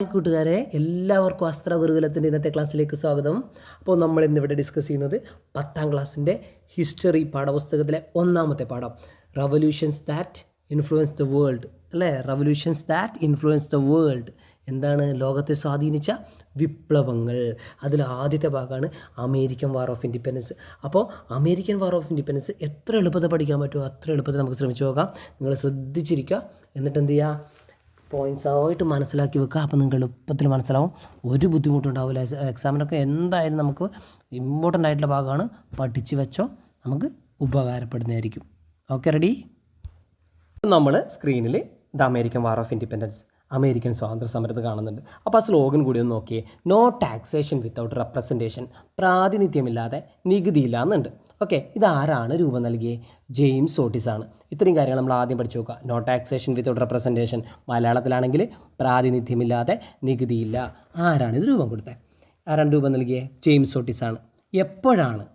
കൂട്ടുകാരെ, എല്ലാവർക്കും അസ്ത്ര ഗുരുകുലത്തിൻ്റെ ഇന്നത്തെ ക്ലാസ്സിലേക്ക് സ്വാഗതം. അപ്പോൾ നമ്മൾ ഇന്നിവിടെ ഡിസ്കസ് ചെയ്യുന്നത് 10ാം ക്ലാസ്സിൻ്റെ ഹിസ്റ്ററി പാഠപുസ്തകത്തിലെ ഒന്നാമത്തെ പാഠം, revolutions that influence the world. അല്ലേ? Revolutions that influence the world. എന്താണ്? ലോകത്തെ സ്വാധീനിച്ച വിപ്ലവങ്ങൾ. അതിൽ ആദ്യത്തെ ഭാഗമാണ് അമേരിക്കൻ വാർ ഓഫ് ഇൻഡിപെൻഡൻസ്. അപ്പോൾ അമേരിക്കൻ വാർ ഓഫ് ഇൻഡിപെൻഡൻസ് എത്ര എളുപ്പത്തിൽ പഠിക്കാൻ പറ്റുമോ അത്ര എളുപ്പത്തിൽ നമുക്ക് ശ്രമിച്ചു നോക്കാം. നിങ്ങൾ ശ്രദ്ധിച്ചിരിക്കുക, എന്നിട്ട് എന്ത് ചെയ്യുക, പോയിൻറ്റ്സായിട്ട് മനസ്സിലാക്കി വെക്കുക. അപ്പോൾ നിങ്ങൾക്ക് എളുപ്പത്തിൽ മനസ്സിലാവും, ഒരു ബുദ്ധിമുട്ടുണ്ടാവില്ല. എക്സാമിനൊക്കെ എന്തായാലും നമുക്ക് ഇമ്പോർട്ടൻ്റ് ആയിട്ടുള്ള ഭാഗമാണ്. പഠിച്ച് വെച്ചോ, നമുക്ക് ഉപകാരപ്പെടുന്നതായിരിക്കും. Okay, ready? നമ്മൾ സ്ക്രീനിൽ the American war of independence, American സ്വാതന്ത്ര്യ സമരത്ത് കാണുന്നുണ്ട്. അപ്പോൾ ആ സ്ലോഗൻ കൂടി ഒന്ന് നോക്കിയേ. നോ ടാക്സേഷൻ വിത്തൗട്ട് റെപ്രസെൻറ്റേഷൻ, പ്രാതിനിധ്യമില്ലാതെ നികുതിയില്ല എന്നുണ്ട്. ഓക്കെ, ഇതാരാണ് രൂപം നൽകിയത്? ജെയിംസ് ഓട്ടിസ് ആണ്. ഇത്രയും കാര്യങ്ങൾ നമ്മൾ ആദ്യം പഠിച്ചു നോക്കുക. നോ ടാക്സേഷൻ വിത്തൗട്ട് റെപ്രസെൻറ്റേഷൻ, മലയാളത്തിലാണെങ്കിൽ പ്രാതിനിധ്യമില്ലാതെ നികുതിയില്ല. ആരാണ് ഇത് രൂപം കൊടുത്തത്? ആരാണ് രൂപം നൽകിയത്? ജെയിംസ് ഓട്ടിസ് ആണ്. എപ്പോഴാണ്?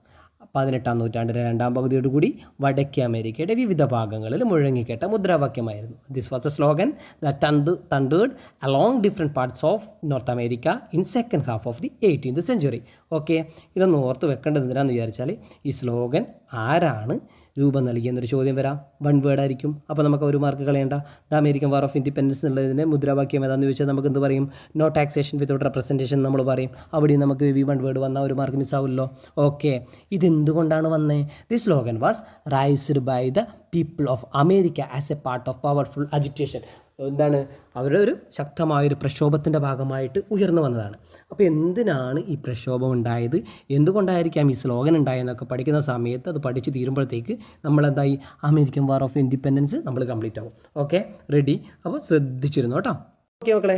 18ാം നൂറ്റാണ്ടിൻ്റെ രണ്ടാം പകുതിയോടുകൂടി വടക്കേ അമേരിക്കയുടെ വിവിധ ഭാഗങ്ങളിൽ മുഴങ്ങിക്കേട്ട മുദ്രാവാക്യമായിരുന്നു. This was a slogan that thundered along different parts of North America in second half of the 18th century. Okay, ഇതൊന്ന് ഓർത്ത് വെക്കേണ്ടത് എന്തിനാണെന്ന് വിചാരിച്ചാൽ, ഈ സ്ലോഗൻ ആരാണ് രൂപം നൽകിയെന്നൊരു ചോദ്യം വരാം. വൺ വേർഡ് ആയിരിക്കും. അപ്പോൾ നമുക്ക് ഒരു മാർക്ക് കളയേണ്ട. The American war of independence എന്നുള്ളതിൻ്റെ മുദ്രാവാക്യം ഏതാണെന്ന് ചോദിച്ചാൽ നമുക്ക് എന്ത് പറയും? നോ ടാക്സേഷൻ വിത്തൗട്ട് റെപ്രസെൻറ്റേഷൻ നമ്മൾ പറയും. അവിടെ നമുക്ക് വൺ വേർഡ് വന്നാൽ ഒരു മാർക്ക് മിസ്സാവുമല്ലോ. ഓക്കെ, ഇതെന്തുകൊണ്ടാണ് വന്നത്? The slogan was raised by the people of America as a part of powerful agitation. എന്താണ്? അവരുടെ ഒരു ശക്തമായൊരു പ്രക്ഷോഭത്തിൻ്റെ ഭാഗമായിട്ട് ഉയർന്നു വന്നതാണ്. അപ്പോൾ എന്തിനാണ് ഈ പ്രക്ഷോഭം ഉണ്ടായത്, എന്തുകൊണ്ടായിരിക്കാം ഈ സ്ലോഗൻ ഉണ്ടായതെന്നൊക്കെ പഠിക്കുന്ന സമയത്ത് അത് പഠിച്ച് തീരുമ്പോഴത്തേക്ക് നമ്മളെന്തായി, അമേരിക്കൻ വാർ ഓഫ് ഇൻഡിപെൻഡൻസ് നമ്മൾ കംപ്ലീറ്റ് ആവും. Okay, ready? അപ്പോൾ ശ്രദ്ധിച്ചിരുന്നു കേട്ടോ. ഓക്കെ മക്കളെ,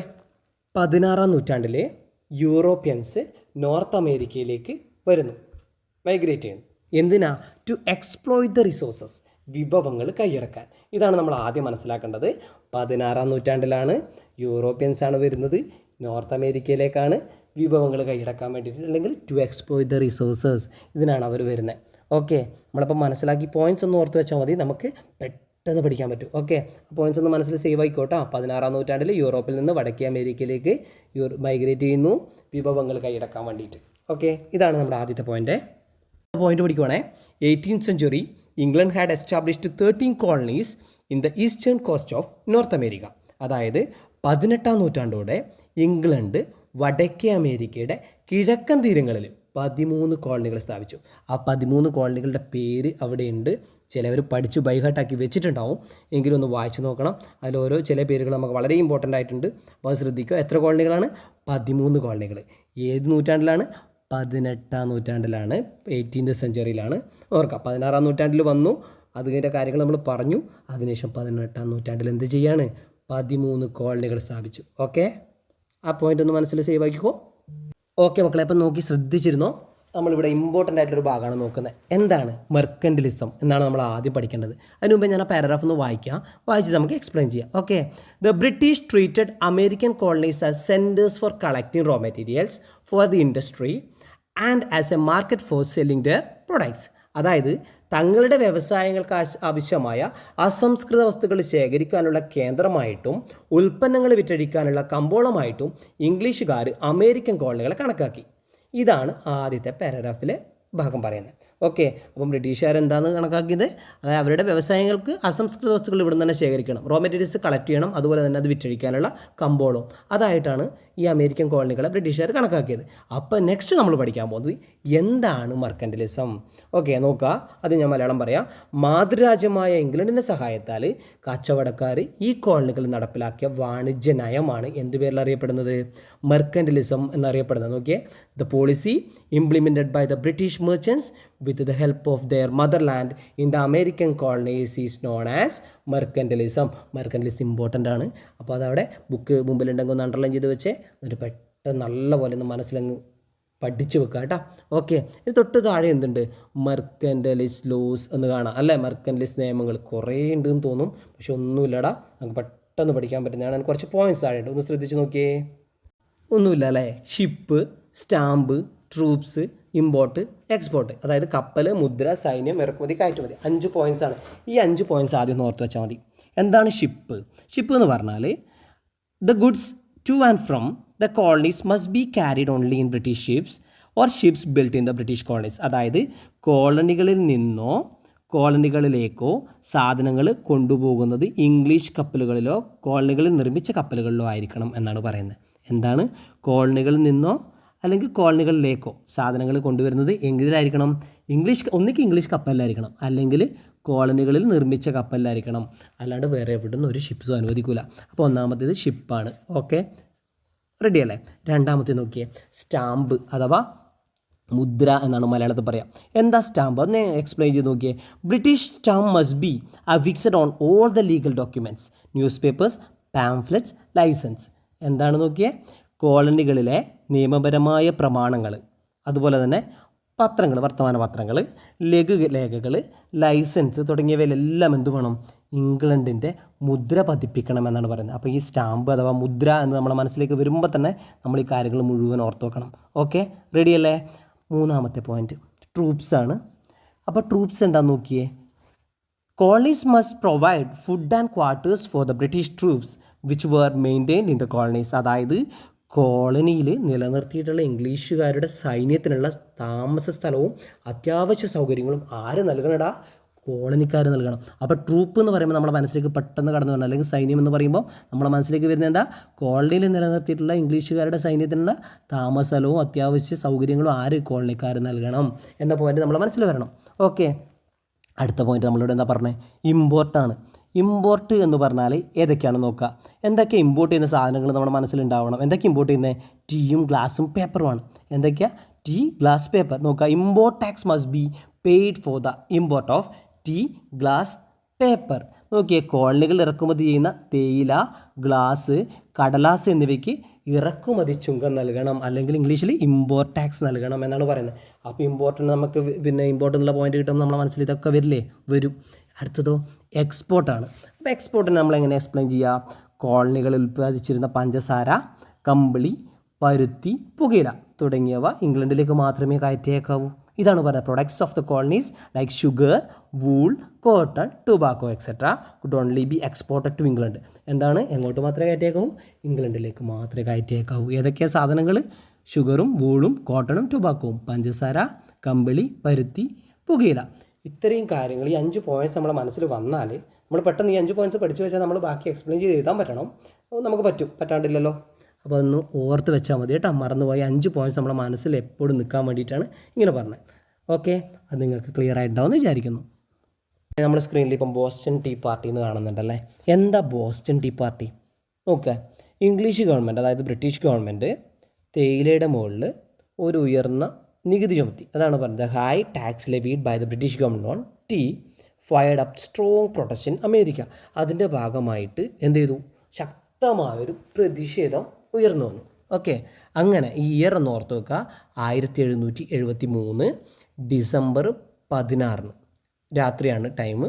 16ാം നൂറ്റാണ്ടിലെ യൂറോപ്യൻസ് നോർത്ത് അമേരിക്കയിലേക്ക് വരുന്നു, മൈഗ്രേറ്റ് ചെയ്യുന്നു. എന്തിനാ? ടു എക്സ്പ്ലോയിറ്റ് ദ റിസോഴ്സസ്, വിഭവങ്ങൾ കൈയടക്കാൻ. ഇതാണ് നമ്മൾ ആദ്യം മനസ്സിലാക്കേണ്ടത്. 16ാം നൂറ്റാണ്ടിലാണ് യൂറോപ്യൻസാണ് വരുന്നത്, നോർത്ത് അമേരിക്കയിലേക്കാണ് വിഭവങ്ങൾ കൈയടക്കാൻ വേണ്ടിയിട്ട്, അല്ലെങ്കിൽ ടു എക്സ്പ്ലോയിറ്റ് ദ റിസോഴ്സസ്, ഇതിനാണ് അവർ വരുന്നത്. ഓക്കെ, നമ്മളപ്പോൾ മനസ്സിലാക്കി പോയിൻറ്റ്സ് ഒന്ന് ഓർത്ത് വെച്ചാൽ മതി, നമുക്ക് പെട്ടെന്ന് പഠിക്കാൻ പറ്റും. ഓക്കെ, പോയിൻറ്റ്സ് ഒന്ന് മനസ്സിൽ സേവ് ആയിക്കോട്ടോ. 16ാം നൂറ്റാണ്ടിൽ യൂറോപ്പിൽ നിന്ന് വടക്കേ അമേരിക്കയിലേക്ക് മൈഗ്രേറ്റ് ചെയ്യുന്നു, വിഭവങ്ങൾ കൈയടക്കാൻ വേണ്ടിയിട്ട്. ഓക്കെ, ഇതാണ് നമ്മുടെ ആദ്യത്തെ പോയിൻ്റ്. പഠിക്കുവാണേ. 18th century England had established 13 colonies in the eastern coast of North America. അതായത് 18ാം നൂറ്റാണ്ടോടെ ഇംഗ്ലണ്ട് വടക്കേ അമേരിക്കയുടെ കിഴക്കൻ തീരങ്ങളിൽ 13 കോളനികൾ സ്ഥാപിച്ചു. ആ 13 കോളനികളുടെ പേര് അവിടെയുണ്ട്. ചിലവർ പഠിച്ച് ബൈഹാർട്ടാക്കി വെച്ചിട്ടുണ്ടാവും, എങ്കിലും ഒന്ന് വായിച്ച് നോക്കണം. അതിലോരോ ചില പേരുകൾ നമുക്ക് വളരെ ഇമ്പോർട്ടൻ്റ് ആയിട്ടുണ്ട്. അപ്പോൾ അത് ശ്രദ്ധിക്കുക. എത്ര കോളനികളാണ്? 13 കോളനികൾ. ഏത് നൂറ്റാണ്ടിലാണ്? 18ാം നൂറ്റാണ്ടിലാണ്, 18th centuryയിലാണ്. ഓർക്കാം, 16ാം നൂറ്റാണ്ടിൽ വന്നു, അതിൻ്റെ കാര്യങ്ങൾ നമ്മൾ പറഞ്ഞു. അതിനുശേഷം 18ാം നൂറ്റാണ്ടിൽ എന്ത് ചെയ്യാണ്? 13 കോളനികൾ സ്ഥാപിച്ചു. ഓക്കെ, ആ പോയിൻ്റ് ഒന്ന് മനസ്സിൽ സേവ് ആക്കിക്കോ. ഓക്കെ മക്കളെ, അപ്പം നോക്കി ശ്രദ്ധിച്ചിരുന്നോ? നമ്മളിവിടെ ഇമ്പോർട്ടൻ്റ് ആയിട്ടൊരു ഭാഗമാണ് നോക്കുന്നത്. എന്താണ്? മെർക്കൻറ്റലിസം എന്നാണ് നമ്മൾ ആദ്യം പഠിക്കേണ്ടത്. അതിന് മുമ്പ് ഞാൻ ആ പാരഗ്രാഫ് ഒന്ന് വായിച്ച് നമുക്ക് എക്സ്പ്ലെയിൻ ചെയ്യാം. Okay, the British treated American colonies as centres for collecting raw materials for the industry and as a market for selling their products. അതായത് തങ്ങളുടെ വ്യവസായങ്ങൾക്ക് ആവശ്യമായ അസംസ്കൃത വസ്തുക്കൾ ശേഖരിക്കാനുള്ള കേന്ദ്രമായിട്ടും ഉൽപ്പന്നങ്ങൾ വിറ്റഴിക്കാനുള്ള കമ്പോളമായിട്ടും ഇംഗ്ലീഷുകാർ അമേരിക്കൻ കോളനികളെ കണക്കാക്കി. ഇതാണ് ആദ്യത്തെ പാരഗ്രാഫിലെ ഭാഗം പറയുന്നത്. ഓക്കെ, അപ്പം ബ്രിട്ടീഷുകാർ എന്താണ് കണക്കാക്കിയത്? അതായത് അവരുടെ വ്യവസായങ്ങൾക്ക് അസംസ്കൃത വസ്തുക്കൾ ഇവിടെ തന്നെ ശേഖരിക്കണം, റോ മെറ്റീരിയൽസ് കളക്ട് ചെയ്യണം, അതുപോലെ തന്നെ അത് വിറ്റഴിക്കാനുള്ള കമ്പോളം. അതായിട്ടാണ് ഈ അമേരിക്കൻ കോളനികളെ ബ്രിട്ടീഷുകാർ കണക്കാക്കിയത്. അപ്പോൾ നെക്സ്റ്റ് നമ്മൾ പഠിക്കാൻ പോകുന്നത് എന്താണ് മെർക്കൻറ്റലിസം. ഓക്കെ, നോക്കുക. അത് ഞാൻ മലയാളം പറയാം. മാതൃരാജ്യമായ ഇംഗ്ലണ്ടിൻ്റെ സഹായത്താൽ കച്ചവടക്കാർ ഈ കോളനികൾ നടപ്പിലാക്കിയ വാണിജ്യ നയമാണ് എന്ത് പേരിൽ അറിയപ്പെടുന്നത്? മെർക്കൻറ്റലിസം എന്നറിയപ്പെടുന്നത്. നോക്കിയേ, the policy implemented by the British merchants with the help of their motherland in the American colonies is known as mercantilism. Mercantilism important ആണ്. അപ്പോൾ അതവിടെ ബുക്ക് മുമ്പിലുണ്ടെങ്കിൽ ഒന്ന് അണ്ടർലൈൻ ചെയ്ത് വെച്ചേ, എന്നിട്ട് പെട്ടെന്ന് നല്ലപോലെ ഒന്ന് മനസ്സിലങ്ങ് പഠിച്ച് വെക്കുക കേട്ടോ. ഓക്കെ, ഇത് തൊട്ട് താഴെ എന്തുണ്ട്? മെർക്കൻറ്റലിസ്റ്റ് ലോസ് എന്ന് കാണാം അല്ലേ? മെർക്കൻറ്റലിസ്റ്റ് നിയമങ്ങൾ കുറേ ഉണ്ടെന്ന് തോന്നും, പക്ഷെ ഒന്നുമില്ലടാ, നമുക്ക് പെട്ടെന്ന് പഠിക്കാൻ പറ്റുന്നതാണ്. കുറച്ച് പോയിൻറ്റ്സ് താഴെ ഉണ്ട്, ഒന്ന് ശ്രദ്ധിച്ച് നോക്കിയേ. ഒന്നുമില്ല അല്ലേ? Ship, stamp, troops, import, export. അതായത് കപ്പൽ, മുദ്ര, സൈന്യം, ഇറക്കുമതി, കയറ്റുമതി. 5 പോയിൻറ്റ്സ് ആണ്. ഈ 5 പോയിൻറ്റ്സ് ആദ്യം ഒന്ന് ഓർത്ത് വെച്ചാൽ മതി. എന്താണ് ഷിപ്പ്? ഷിപ്പ് എന്ന് പറഞ്ഞാൽ the goods two and from the colonies must be carried only in British ships or ships built in the British colonies. അതായത് കോളനികളിൽ നിന്നോ കോളനികളിലേക്കോ സാധനങ്ങൾ കൊണ്ടുപോകുന്നത് ഇംഗ്ലീഷ് കപ്പലുകളിലോ കോളനികളിൽ നിർമ്മിച്ച കപ്പലുകളിലോ ആയിരിക്കണം എന്നാണ് പറയുന്നത്. എന്താണ്? കോളനികളിൽ നിന്നോ അല്ലെങ്കിൽ കോളനികളിലേക്കോ സാധനങ്ങൾ കൊണ്ടുവരുന്നത് എങ്കിലായിരിക്കണം? ഒന്നിക്ക് ഇംഗ്ലീഷ് കപ്പലിലായിരിക്കണം, അല്ലെങ്കിൽ കോളനികളിൽ നിർമ്മിച്ച കപ്പലിലായിരിക്കണം. അല്ലാണ്ട് വേറെ എവിടുന്ന് ഒരു ഷിപ്സും അനുവദിക്കില്ല. അപ്പോൾ ഒന്നാമത്തേത് ഷിപ്പാണ്. ഓക്കെ, റെഡി അല്ലേ? രണ്ടാമത്തെ നോക്കിയേ, സ്റ്റാമ്പ് അഥവാ മുദ്ര എന്നാണ് മലയാളത്തിൽ പറയാം. എന്താ സ്റ്റാമ്പ്? ഒന്ന് എക്സ്പ്ലെയിൻ ചെയ്ത് നോക്കിയേ. British stamp must be affixed on all the legal documents, newspapers, pamphlets, licence. എന്താണ് നോക്കിയേ? കോളനികളിലെ നിയമപരമായ പ്രമാണങ്ങൾ, അതുപോലെ തന്നെ പത്രങ്ങൾ, വർത്തമാന പത്രങ്ങൾ, ലഘുലേഖകൾ, ലൈസൻസ് തുടങ്ങിയവയിലെല്ലാം എന്ത് വേണം? ഇംഗ്ലണ്ടിൻ്റെ മുദ്ര പതിപ്പിക്കണം എന്നാണ് പറയുന്നത്. അപ്പോൾ ഈ സ്റ്റാമ്പ് അഥവാ മുദ്ര എന്ന് നമ്മുടെ മനസ്സിലേക്ക് വരുമ്പോൾ തന്നെ നമ്മൾ ഈ കാര്യങ്ങൾ മുഴുവൻ ഓർത്ത് വെക്കണം. ഓക്കെ, റെഡിയല്ലേ? മൂന്നാമത്തെ പോയിന്റ് ട്രൂപ്സ് ആണ്. അപ്പോൾ ട്രൂപ്സ് എന്താണെന്ന് നോക്കിയേ. Colonies must provide food and quarters for the British troops which were maintained in the colonies. അതായത് കോളനിയിൽ നിലനിർത്തിയിട്ടുള്ള ഇംഗ്ലീഷുകാരുടെ സൈന്യത്തിനുള്ള താമസ സ്ഥലവും അത്യാവശ്യ സൗകര്യങ്ങളും ആര് നൽകണടാ? കോളനിക്കാർ നൽകണം. അപ്പോൾ ട്രൂപ്പ് എന്ന് പറയുമ്പോൾ നമ്മുടെ മനസ്സിലേക്ക് പെട്ടെന്ന് കടന്നു വരണം, അല്ലെങ്കിൽ സൈന്യം എന്ന് പറയുമ്പോൾ നമ്മുടെ മനസ്സിലേക്ക് വരുന്നത് എന്താ? കോളനിയിൽ നിലനിർത്തിയിട്ടുള്ള ഇംഗ്ലീഷുകാരുടെ സൈന്യത്തിനുള്ള താമസ സ്ഥലവും അത്യാവശ്യ സൗകര്യങ്ങളും ആര്? കോളനിക്കാർ നൽകണം എന്ന പോയിന്റ് നമ്മുടെ മനസ്സിൽ വരണം. ഓക്കെ, അടുത്ത പോയിന്റ് നമ്മളിവിടെ എന്താ പറഞ്ഞത്? ഇമ്പോർട്ടാണ്. ഇമ്പോർട്ട് എന്ന് പറഞ്ഞാൽ ഏതൊക്കെയാണ് നോക്കുക. എന്തൊക്കെ ഇമ്പോർട്ട് ചെയ്യുന്ന സാധനങ്ങൾ നമ്മുടെ മനസ്സിലുണ്ടാവണം? എന്തൊക്കെ ഇമ്പോർട്ട് ചെയ്യുന്നത്? ടീയും ഗ്ലാസും പേപ്പറുമാണ്. എന്തൊക്കെയാണ്? Tea, glass, paper. നോക്കുക, import tax must be paid for the import of tea, glass, paper. നോക്കിയേ, കോളനികൾ ഇറക്കുമതി ചെയ്യുന്ന തേയില, ഗ്ലാസ്, കടലാസ് എന്നിവയ്ക്ക് ഇറക്കുമതി ചുങ്കം നൽകണം, അല്ലെങ്കിൽ ഇംഗ്ലീഷിൽ ഇമ്പോർട്ട് ടാക്സ് നൽകണം എന്നാണ് പറയുന്നത്. അപ്പോൾ ഇമ്പോർട്ടിന് നമുക്ക് ഇമ്പോർട്ട് എന്നുള്ള പോയിന്റ് കിട്ടുമ്പോൾ നമ്മുടെ മനസ്സിൽ ഇതൊക്കെ വരില്ലേ? വരും. അടുത്തതോ എക്സ്പോർട്ടാണ്. അപ്പോൾ എക്സ്പോർട്ടിന് നമ്മൾ എങ്ങനെ എക്സ്പ്ലെയിൻ ചെയ്യുക? കോളനികളിൽ ഉൽപ്പാദിച്ചിരുന്ന പഞ്ചസാര, കമ്പിളി, പരുത്തി, പുകയില തുടങ്ങിയവ ഇംഗ്ലണ്ടിലേക്ക് മാത്രമേ കയറ്റിയേക്കാവൂ. ഇതാണ് പറയുന്നത്. Products of the colonies like sugar, wool, cotton, tobacco etcetera could only be exported to England. എന്താണ്? എങ്ങോട്ട് മാത്രമേ കയറ്റിയേക്കാവൂ? ഇംഗ്ലണ്ടിലേക്ക് മാത്രമേ കയറ്റിയേക്കാവൂ. ഏതൊക്കെയാണ് സാധനങ്ങൾ? ഷുഗറും, വൂളും, കോട്ടണും, ടൊബാക്കോവും, പഞ്ചസാര, കമ്പിളി, പരുത്തി, പുകയില. ഇത്രയും കാര്യങ്ങൾ, ഈ 5 പോയിൻറ്റ്സ് നമ്മുടെ മനസ്സിൽ വന്നാൽ നമ്മൾ പെട്ടെന്ന് ഈ 5 പോയിൻറ്റ്സ് പഠിച്ചു വെച്ചാൽ നമ്മൾ ബാക്കി എക്സ്പ്ലെയിൻ ചെയ്ത് എഴുതാൻ പറ്റണം. നമുക്ക് പറ്റാണ്ടില്ലല്ലോ. അപ്പോൾ ഒന്ന് ഓർത്ത് വെച്ചാൽ മതി കേട്ടോ. മറന്നുപോയി 5 പോയിൻറ്റ്സ് നമ്മുടെ മനസ്സിൽ എപ്പോഴും നിൽക്കാൻ വേണ്ടിയിട്ടാണ് ഇങ്ങനെ പറഞ്ഞത്. ഓക്കെ, അത് നിങ്ങൾക്ക് ക്ലിയർ ആയിട്ടുണ്ടാവുമെന്ന് വിചാരിക്കുന്നു. നമ്മുടെ സ്ക്രീനിൽ ഇപ്പം ബോസ്റ്റൺ ടീ പാർട്ടി എന്ന് കാണുന്നുണ്ടല്ലേ. എന്താ Boston tea party? Okay, English government, അതായത് ബ്രിട്ടീഷ് ഗവൺമെൻറ് തേയിലയുടെ മുകളിൽ ഒരു ഉയർന്ന നികുതി ചുമത്തി. അതാണ് പറഞ്ഞത്. High tax levied by the British government on tea fired up strong protest in America. അതിൻ്റെ ഭാഗമായിട്ട് എന്ത് ചെയ്തു? ശക്തമായൊരു പ്രതിഷേധം ഉയർന്നു വന്നു. ഓക്കെ, അങ്ങനെ ഈ ഇയർ എന്ന് ഓർത്ത് വെക്കുക. 1773 ഡിസംബർ 16 രാത്രിയാണ് ടൈം.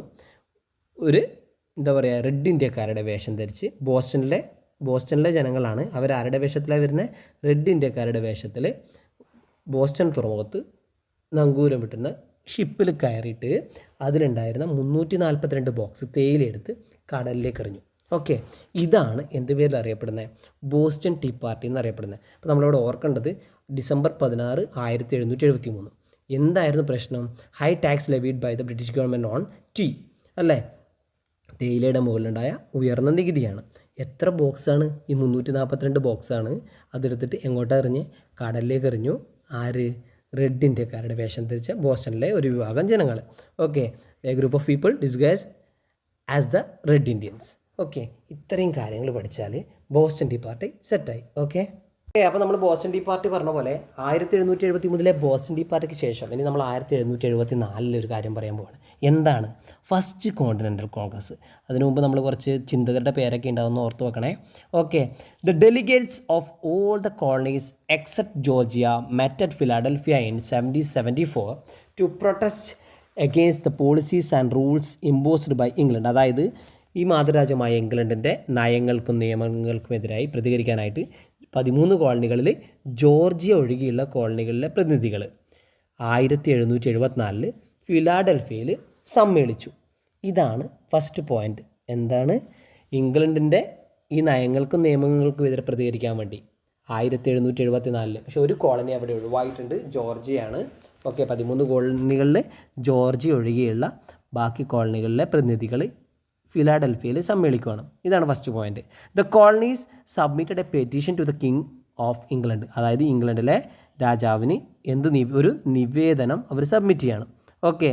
ഒരു എന്താ പറയുക, റെഡ് ഇന്ത്യക്കാരുടെ വേഷം ധരിച്ച് ബോസ്റ്റണിലെ ജനങ്ങളാണ്. അവരാരുടെ വേഷത്തിലാണ് വരുന്നത്? റെഡ് ഇന്ത്യക്കാരുടെ വേഷത്തിൽ ബോസ്റ്റൺ തുറമുഖത്ത് നങ്കൂരം വിട്ടുന്ന ഷിപ്പിൽ കയറിയിട്ട് അതിലുണ്ടായിരുന്ന 342 ബോക്സ് തേയിലെടുത്ത് കടലിലേക്ക് എറിഞ്ഞു. ഓക്കെ, ഇതാണ് എന്ത് പേരിൽ അറിയപ്പെടുന്നത്? ബോസ്റ്റൺ ടീ പാർട്ടി എന്നറിയപ്പെടുന്നത്. അപ്പോൾ നമ്മളിവിടെ ഓർക്കേണ്ടത് ഡിസംബർ 16, 1773. എന്തായിരുന്നു പ്രശ്നം? High tax levied by the British government on tea അല്ലേ? തേയിലയുടെ മുകളിലുണ്ടായ ഉയർന്ന നികുതിയാണ്. എത്ര ബോക്സാണ്? ഈ 342 ബോക്സാണ്. അതെടുത്തിട്ട് എങ്ങോട്ടാണ് എറിഞ്ഞ്? കടലിലേക്ക് എറിഞ്ഞു. ആര്? റെഡ് ഇന്ത്യക്കാരുടെ വേഷം ധരിച്ച ബോസ്റ്റണിലെ ഒരു വിഭാഗം ജനങ്ങൾ. Okay, A group of people disguise as the red Indians. Okay, ഇത്രയും കാര്യങ്ങൾ പഠിച്ചാൽ ബോസ്റ്റൺ ടീ പാർട്ടി സെറ്റായി. ഓക്കെ, അപ്പോൾ നമ്മൾ ബോസ്റ്റൺ ടീ പാർട്ടി പറഞ്ഞ പോലെ 1773 ബോസ്റ്റൺ ടീ പാർട്ടിക്ക് ശേഷം ഇനി നമ്മൾ 1774 ഒരു കാര്യം പറയാൻ പോവാണ്. എന്താണ്? First continental congress. അതിനു മുമ്പ് നമ്മൾ കുറച്ച് ചിന്തകരുടെ പേരൊക്കെ ഉണ്ടാവുമെന്ന് ഓർത്ത് വെക്കണേ. Okay, the delegates of all the colonies except Georgia met at Philadelphia in 1774 to protest against the policies and rules imposed by England. അതായത് ഈ മാതൃരാജ്യമായ ഇംഗ്ലണ്ടിൻ്റെ നയങ്ങൾക്കും നിയമങ്ങൾക്കുമെതിരായി പ്രതികരിക്കാനായിട്ട് 13 കോളനികളിൽ ജോർജിയ ഒഴികെയുള്ള കോളനികളിലെ പ്രതിനിധികൾ 1774 ഫിലാഡൽഫിയയിൽ സമ്മേളിച്ചു. ഇതാണ് ഫസ്റ്റ് പോയിൻ്റ്. എന്താണ്? ഇംഗ്ലണ്ടിൻ്റെ ഈ നയങ്ങൾക്കും നിയമങ്ങൾക്കും എതിരെ പ്രതികരിക്കാൻ വേണ്ടി 1774. പക്ഷേ ഒരു കോളനി അവിടെ ഒഴിവായിട്ടുണ്ട്, ജോർജിയയാണ്. ഓക്കെ, 13 കോളനികളിൽ ജോർജിയ ഒഴികെയുള്ള ബാക്കി കോളനികളിലെ പ്രതിനിധികൾ ഫിലാഡൽഫിയയിൽ സമ്മേളിക്കുകയാണ്. ഇതാണ് first point. The colonies submitted a petition to the king of England. അതായത് ഇംഗ്ലണ്ടിലെ രാജാവിന് ഒരു നിവേദനം അവർ സബ്മിറ്റ് ചെയ്യാണ്. ഓക്കെ,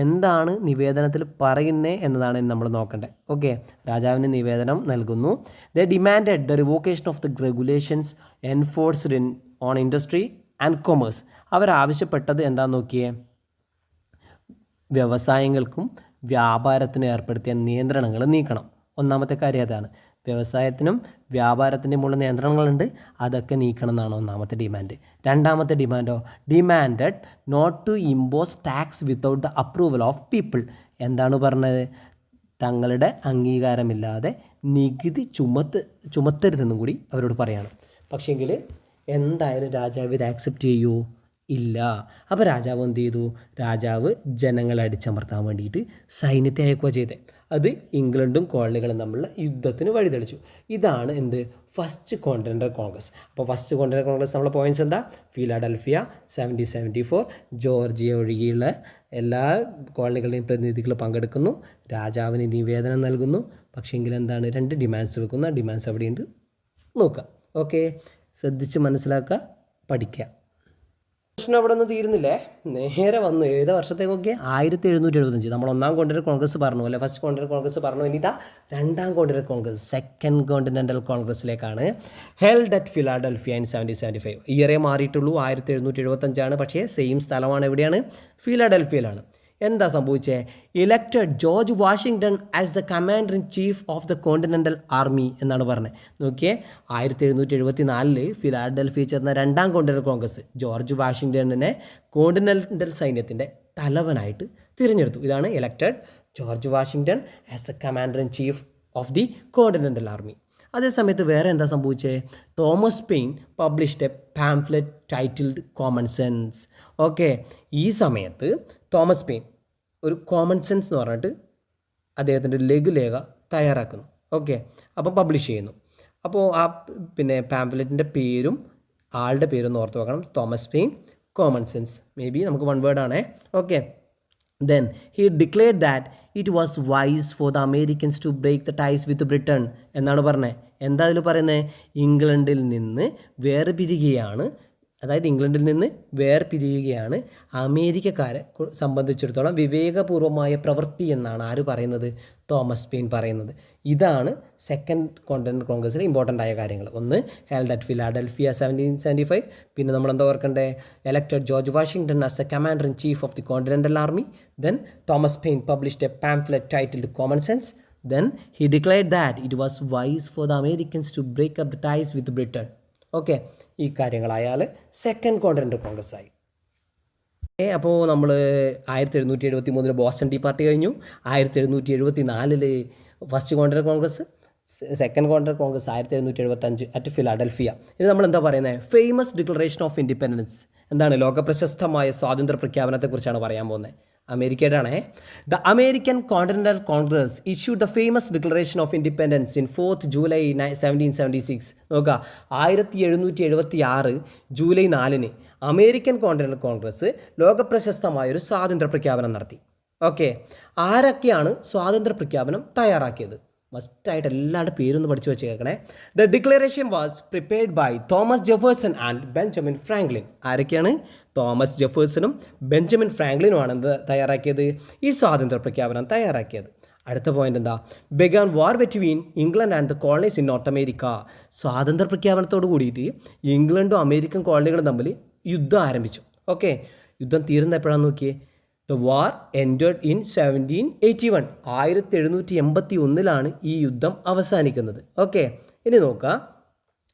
എന്താണ് നിവേദനത്തിൽ പറയുന്നത് എന്നതാണ് നമ്മൾ നോക്കേണ്ടത്. ഓക്കെ, രാജാവിന് നിവേദനം നൽകുന്നു. The demanded the revocation of the regulations enforced on industry and commerce. അവരാവശ്യപ്പെട്ടത് എന്താണെന്ന് നോക്കിയേ, വ്യവസായങ്ങൾക്കും വ്യാപാരത്തിനും ഏർപ്പെടുത്തിയ നിയന്ത്രണങ്ങൾ നീക്കണം. ഒന്നാമത്തെ കാര്യം അതാണ്. വ്യവസായത്തിനും വ്യാപാരത്തിനുമുള്ള നിയന്ത്രണങ്ങളുണ്ട്, അതൊക്കെ നീക്കണം എന്നാണ് ഒന്നാമത്തെ ഡിമാൻഡ്. രണ്ടാമത്തെ ഡിമാൻഡോ, demanded not to impose tax without the approval of people. എന്താണ് പറഞ്ഞത്? തങ്ങളുടെ അംഗീകാരമില്ലാതെ നികുതി ചുമത്തരുതെന്നും കൂടി അവരോട് പറയാണ്. പക്ഷേങ്കിൽ എന്തായാലും രാജാവ് ഇത് ആക്സെപ്റ്റ് ചെയ്യൂ? ഇല്ല. അപ്പോൾ രാജാവ് എന്ത് ചെയ്തു? രാജാവ് ജനങ്ങളെ അടിച്ചമർത്താൻ വേണ്ടിയിട്ട് സൈന്യത്തെ അയക്കുക ചെയ്തത്. അത് ഇംഗ്ലണ്ടും കോളനികളും തമ്മിലുള്ള യുദ്ധത്തിന് വഴിതെളിച്ചു. ഇതാണ് എന്ത്? First continental Congress. അപ്പോൾ ഫസ്റ്റ് കോണ്ടിനെൻ്റൽ കോൺഗ്രസ് നമ്മളെ പോയിൻറ്റ്സ് എന്താ? ഫിലാഡൽഫിയ 1774, ജോർജിയ ഒഴികെയുള്ള എല്ലാ കോളനികളുടെയും പ്രതിനിധികൾ പങ്കെടുക്കുന്നു, രാജാവിന് നിവേദനം നൽകുന്നു. പക്ഷേങ്കിൽ എന്താണ്? 2 ഡിമാൻഡ്സ് വെക്കുന്നു. ആ ഡിമാൻഡ്സ് എവിടെയുണ്ട് നോക്കുക. ഓക്കെ, ശ്രദ്ധിച്ച് മനസ്സിലാക്കുക, പഠിക്കുക. പ്രശ്നം അവിടെ ഒന്നും തീരുന്നില്ലേ, നേരെ വന്നു. ഏത് വർഷത്തേക്കൊക്കെ? 1775. നമ്മൾ ഒന്നാം കോണ്ടിനെൻ്റൽ കോൺഗ്രസ് പറഞ്ഞു അല്ലേ, ഫസ്റ്റ് കോണ്ടിനെൻ്റൽ കോൺഗ്രസ് പറഞ്ഞു. ഇനി ഇതാ രണ്ടാം കോണ്ടിനെൻ്റൽ കോൺഗ്രസ്, സെക്കൻഡ് കോണ്ടിനെൻ്റൽ കോൺഗ്രസ്സിലേക്കാണ്. Held at Philadelphia in 1775. ഇയറേ മാറിയിട്ടുള്ളൂ, 1775ആണ്. പക്ഷേ സെയിം സ്ഥലമാണ്. എവിടെയാണ്? ഫിലാഡൽഫിയയിലാണ്. എന്താ സംഭവിച്ചേ? Elected George Washington as the commander in chief of the Continental Army എന്നാണ് പറഞ്ഞത്. നോക്കിയേ, 1774 ഫിലാഡൽഫിയയിൽ ചേർന്ന രണ്ടാം കോണ്ടിനെൻ്റൽ കോൺഗ്രസ് ജോർജ് വാഷിങ്ടണിനെ കോണ്ടിനെൻ്റൽ സൈന്യത്തിൻ്റെ തലവനായിട്ട് തിരഞ്ഞെടുത്തു. ഇതാണ് elected George Washington as the commander in chief of the Continental Army. അതേസമയത്ത് വേറെ എന്താ സംഭവിച്ചത്? Thomas Paine published a pamphlet titled Common sense. Okay, ഈ സമയത്ത് തോമസ് പെയിൻ ഒരു കോമൺ സെൻസ് എന്ന് പറഞ്ഞിട്ട് അദ്ദേഹത്തിൻ്റെ ലഘുലേഖ തയ്യാറാക്കുന്നു. ഓക്കെ, അപ്പം പബ്ലിഷ് ചെയ്യുന്നു. അപ്പോൾ ആ പാംഫ്ലെറ്റിൻ്റെ പേരും ആളുടെ പേരും ഓർത്ത് വെക്കണം. Thomas Paine, Common Sense. Maybe നമുക്ക് 1 വേർഡാണേ. Okay, then he declared that it was wise for the Americans to break the ties with Britain എന്നാണ് പറഞ്ഞത്. എന്താ അതിൽ പറയുന്നത്? ഇംഗ്ലണ്ടിൽ നിന്ന് വേർപിരിയുകയാണ്, അതായത് ഇംഗ്ലണ്ടിൽ നിന്ന് വേർപിരിയുകയാണ് അമേരിക്കക്കാരെ സംബന്ധിച്ചിടത്തോളം വിവേകപൂർവമായ പ്രവൃത്തി എന്നാണ് ആര് പറയുന്നത്? തോമസ് പെയിൻ പറയുന്നത്. ഇതാണ് സെക്കൻഡ് കോണ്ടിനെൻ്റൽ കോൺഗ്രസ്സിലെ ഇമ്പോർട്ടൻ്റ് ആയ കാര്യങ്ങൾ. ഒന്ന്, ഹെൽഡ് അറ്റ് ഫിലാഡൽഫിയ 1775. പിന്നെ നമ്മൾ എന്താ ഓർക്കണ്ടേ? Elected George Washington as the commander in chief of the Continental Army. Then Thomas Paine published a pamphlet titled Common Sense. Then he declared that it was wise for the Americans to break up the ties with Britain. Okay, ഈ കാര്യങ്ങളായാൽ second continental Congress ആയി. അപ്പോൾ നമ്മൾ 1773 Boston tea party കഴിഞ്ഞു. 1774 first continental Congress, second continental Congress 1775 at Philadelphia. ഇത് നമ്മൾ എന്താ പറയുന്നത്? Famous declaration of independence. എന്താണ്? ലോകപ്രശസ്തമായ സ്വാതന്ത്ര്യ പ്രഖ്യാപനത്തെക്കുറിച്ചാണ് പറയാൻ പോകുന്നത്. അമേരിക്കയുടെ ആണേ. The American continental Congress issued the famous declaration of independence in 4th July 1776. നോക്കുക, 1776 ജൂലൈ 4 അമേരിക്കൻ കോണ്ടിനെൻ്റൽ കോൺഗ്രസ് ലോകപ്രശസ്തമായൊരു സ്വാതന്ത്ര്യ പ്രഖ്യാപനം നടത്തി. ഓക്കെ, ആരൊക്കെയാണ് സ്വാതന്ത്ര്യ പ്രഖ്യാപനം തയ്യാറാക്കിയത്? മസ്റ്റായിട്ട് എല്ലാവരുടെ പേരൊന്ന് പഠിച്ചു വെച്ച് കേൾക്കണേ. The declaration was prepared by Thomas Jefferson and Benjamin Franklin. ആരൊക്കെയാണ്? തോമസ് ജെഫേഴ്സണും ബെഞ്ചമിൻ ഫ്രാങ്ക്ലിനുമാണ് എന്ത് തയ്യാറാക്കിയത്? ഈ സ്വാതന്ത്ര്യ പ്രഖ്യാപനം തയ്യാറാക്കിയത്. അടുത്ത പോയിന്റ് എന്താ? Began war between England and the colonies in North America. സ്വാതന്ത്ര്യ പ്രഖ്യാപനത്തോട് കൂടിയിട്ട് ഇംഗ്ലണ്ടും അമേരിക്കൻ കോളനികളും തമ്മിൽ യുദ്ധം ആരംഭിച്ചു. ഓക്കെ, യുദ്ധം തീരുന്ന എപ്പോഴാണെന്ന് നോക്കിയേ. The war ended in 1781. 1781 ഈ യുദ്ധം അവസാനിക്കുന്നത്. ഓക്കെ, ഇനി നോക്കുക.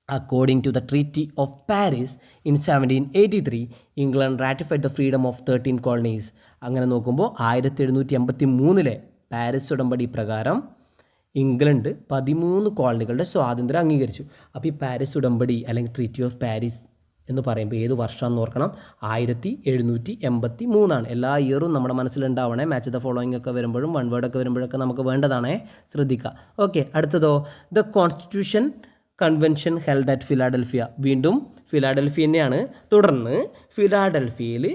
According to the Treaty of Paris in 1783, England ratified the freedom of 13 colonies. അങ്ങനെ നോക്കുമ്പോൾ 1783 പാരീസ് ഉടമ്പടി പ്രകാരം ഇംഗ്ലണ്ട് 13 കോളനികളുടെ സ്വാതന്ത്ര്യം അംഗീകരിച്ചു. അപ്പോൾ ഈ പാരീസ് ഉടമ്പടി അല്ലെങ്കിൽ ട്രീറ്റി ഓഫ് പാരീസ് എന്ന് പറയുമ്പോൾ ഏത് വർഷമാണെന്ന് ഓർക്കണം, 1783 എല്ലാ ഇയറും നമ്മുടെ മനസ്സിലുണ്ടാവണേ. മാച്ച് ദ ഫോളോയിങ് ഒക്കെ വരുമ്പോഴും വൺ വേർഡൊക്കെ വരുമ്പോഴൊക്കെ നമുക്ക് വേണ്ടതാണേ, ശ്രദ്ധിക്കുക. ഓക്കെ, അടുത്തതോ the constitution convention held at Philadelphia. വീണ്ടും ഫിലാഡൽഫിയ തന്നെയാണ്. തുടർന്ന് ഫിലാഡൽഫിയയിൽ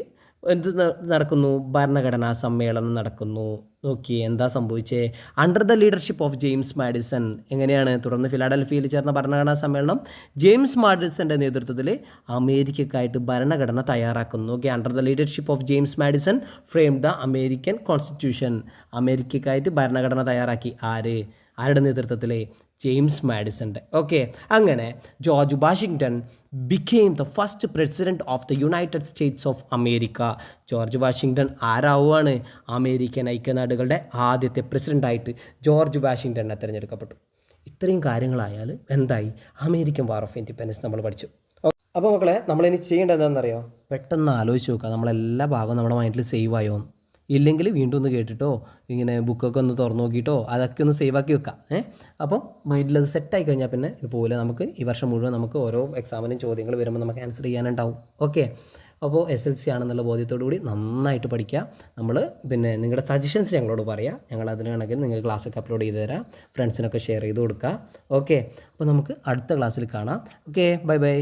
എന്ത് നടക്കുന്നു? ഭരണഘടനാ സമ്മേളനം നടക്കുന്നു. നോക്കി എന്താ സംഭവിച്ചേ? Under the leadership of James Madison. എങ്ങനെയാണ്? തുടർന്ന് ഫിലാഡൽഫിയയിൽ ചേർന്ന ഭരണഘടനാ സമ്മേളനം ജെയിംസ് മാഡിസൻ്റെ നേതൃത്വത്തിൽ അമേരിക്കക്കായിട്ട് ഭരണഘടന തയ്യാറാക്കുന്നു. Okay, under the leadership of James Madison frame the American constitution. അമേരിക്കക്കായിട്ട് ഭരണഘടന തയ്യാറാക്കി. ആരുടെ നേതൃത്വത്തിൽ? ജെയിംസ് മാഡിസൻ്റെ. ഓക്കെ, അങ്ങനെ George Washington became the first president of the United States of America. George Washington ആരാവുകയാണ്? അമേരിക്കൻ ഐക്യനാടുകളുടെ ആദ്യത്തെ പ്രസിഡൻ്റായിട്ട് ജോർജ് വാഷിങ്ടണിനെ തിരഞ്ഞെടുക്കപ്പെട്ടു. ഇത്രയും കാര്യങ്ങളായാൽ എന്തായി? അമേരിക്കൻ വാർ ഓഫ് ഇൻഡിപെൻഡൻസ് നമ്മൾ പഠിച്ചു. അപ്പോൾ മക്കളെ, നമ്മളിനി ചെയ്യേണ്ടത് എന്താണെന്നറിയോ? പെട്ടെന്ന് ആലോചിച്ച് നോക്കുക, നമ്മളെല്ലാ ഭാഗവും നമ്മുടെ മൈൻഡിൽ സേവ് ആയോ. ഇല്ലെങ്കിൽ വീണ്ടും ഒന്ന് കേട്ടിട്ടോ, ഇങ്ങനെ ബുക്കൊക്കെ ഒന്ന് തുറന്നു നോക്കിയിട്ടോ അതൊക്കെ ഒന്ന് സേവ് ആക്കി വെക്കാം. അപ്പം മൈൻഡിൽ അത് സെറ്റായി കഴിഞ്ഞാൽ പിന്നെ ഇതുപോലെ നമുക്ക് ഈ വർഷം മുഴുവൻ നമുക്ക് ഓരോ എക്സാമിനും ചോദ്യങ്ങൾ വരുമ്പോൾ നമുക്ക് ആൻസർ ചെയ്യാനുണ്ടാവും. ഓക്കെ, അപ്പോൾ SLC ആണെന്നുള്ള ബോധ്യത്തോടു കൂടി നന്നായിട്ട് പഠിക്കുക. നമ്മൾ പിന്നെ നിങ്ങളുടെ സജഷൻസ് ഞങ്ങളോട് പറയുക. ഞങ്ങൾ അതിനാണെങ്കിൽ നിങ്ങൾ ക്ലാസ്സൊക്കെ അപ്ലോഡ് ചെയ്ത് തരാം. ഫ്രണ്ട്സിനൊക്കെ ഷെയർ ചെയ്ത് കൊടുക്കുക. ഓക്കെ, അപ്പോൾ നമുക്ക് അടുത്ത ക്ലാസ്സിൽ കാണാം. Okay, bye bye.